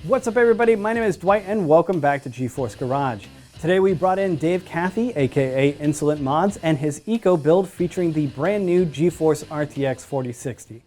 What's up everybody, my name is Dwight and welcome back to GeForce Garage. Today we brought in Dave Cathey, aka Insolent Mods, and his eco build featuring the brand new GeForce RTX 4060.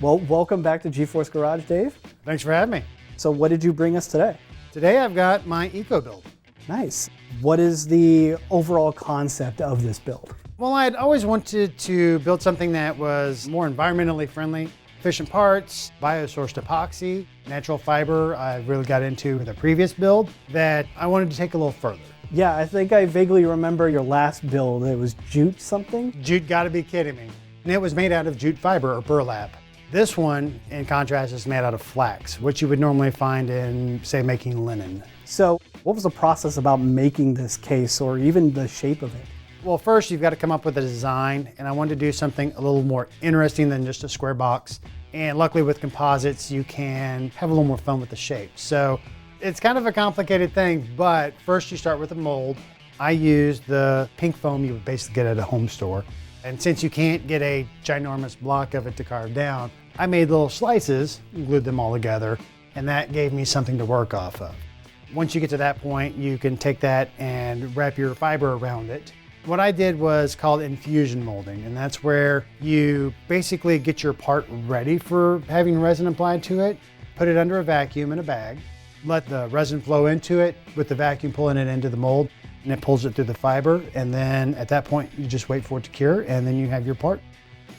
Well, welcome back to GeForce Garage, Dave. Thanks for having me. So what did you bring us today? Today I've got my eco build. Nice. What is the overall concept of this build? Well, I'd always wanted to build something that was more environmentally friendly, efficient parts, biosourced epoxy, natural fiber. I really got into with a previous build that I wanted to take a little further. Yeah, I think I vaguely remember your last build. It was jute something? Jute, gotta be kidding me. And it was made out of jute fiber or burlap. This one, in contrast, is made out of flax, which you would normally find in, say, making linen. So what was the process about making this case or even the shape of it? Well, first you've got to come up with a design, and I wanted to do something a little more interesting than just a square box. And luckily with composites, you can have a little more fun with the shape. So it's kind of a complicated thing, but first you start with a mold. I used the pink foam you would basically get at a home store. And since you can't get a ginormous block of it to carve down, I made little slices and glued them all together, and that gave me something to work off of. Once you get to that point, you can take that and wrap your fiber around it. What I did was called infusion molding, and that's where you basically get your part ready for having resin applied to it, put it under a vacuum in a bag, let the resin flow into it with the vacuum pulling it into the mold, and it pulls it through the fiber, and then at that point you just wait for it to cure, and then you have your part.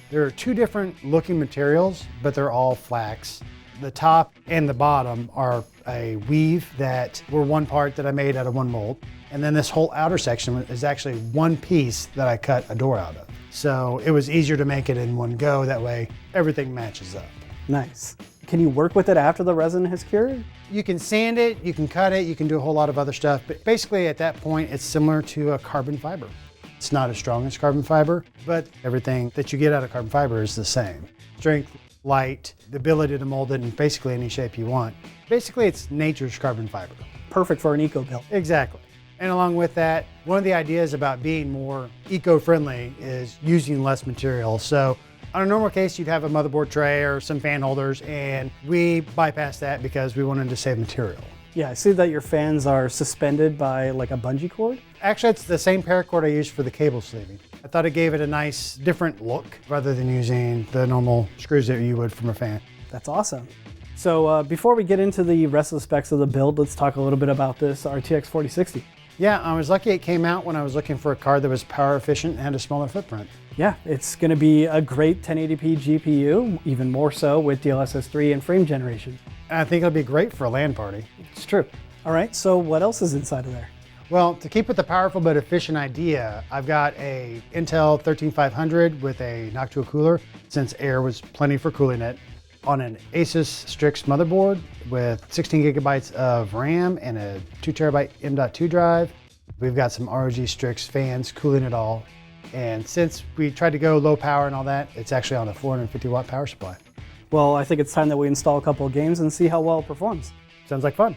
There are two different looking materials, but they're all flax. The top and the bottom are a weave that were one part that I made out of one mold, and then this whole outer section is actually one piece that I cut a door out of. So it was easier to make it in one go, that way everything matches up. Nice. Can you work with it after the resin has cured? You can sand it, you can cut it, you can do a whole lot of other stuff, but basically at that point it's similar to a carbon fiber. It's not as strong as carbon fiber, but everything that you get out of carbon fiber is the same. Strength, light, the ability to mold it in basically any shape you want. Basically it's nature's carbon fiber. Perfect for an eco build. Exactly. And along with that, one of the ideas about being more eco-friendly is using less material. So on a normal case, you'd have a motherboard tray or some fan holders, and we bypassed that because we wanted to save material. Yeah, I see that your fans are suspended by like a bungee cord. Actually, it's the same paracord I used for the cable sleeving. I thought it gave it a nice, different look rather than using the normal screws that you would from a fan. That's awesome. So before we get into the rest of the specs of the build, let's talk a little bit about this RTX 4060. Yeah, I was lucky it came out when I was looking for a card that was power efficient and had a smaller footprint. Yeah, it's going to be a great 1080p GPU, even more so with DLSS 3 and frame generation. And I think it'll be great for a LAN party. It's true. All right, so what else is inside of there? Well, to keep with the powerful but efficient idea, I've got a Intel 13500 with a Noctua cooler, since air was plenty for cooling it, on an ASUS Strix motherboard with 16 gigabytes of RAM and a 2 terabyte M.2 drive. We've got some ROG Strix fans cooling it all. And since we tried to go low power and all that, it's actually on a 450 watt power supply. Well, I think it's time that we install a couple of games and see how well it performs. Sounds like fun.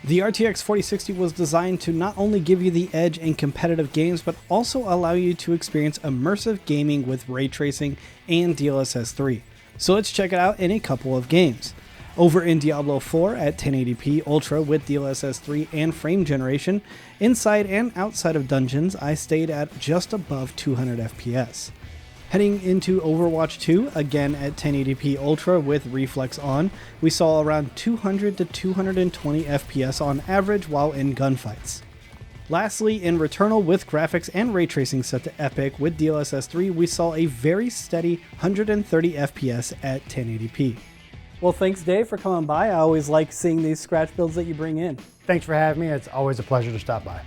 The RTX 4060 was designed to not only give you the edge in competitive games, but also allow you to experience immersive gaming with ray tracing and DLSS 3. So let's check it out in a couple of games. Over in Diablo 4 at 1080p Ultra with DLSS 3 and frame generation, inside and outside of dungeons, I stayed at just above 200 FPS. Heading into Overwatch 2, again at 1080p Ultra with reflex on, we saw around 200 to 220 FPS on average while in gunfights. Lastly, in Returnal with graphics and ray tracing set to epic with DLSS 3, we saw a very steady 130 FPS at 1080p. Well, thanks Dave for coming by. I always like seeing these scratch builds that you bring in. Thanks for having me. It's always a pleasure to stop by.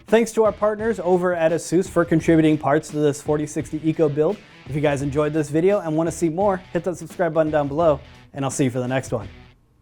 Thanks to our partners over at ASUS for contributing parts to this 4060 eco build. If you guys enjoyed this video and want to see more, hit that subscribe button down below, and I'll see you for the next one.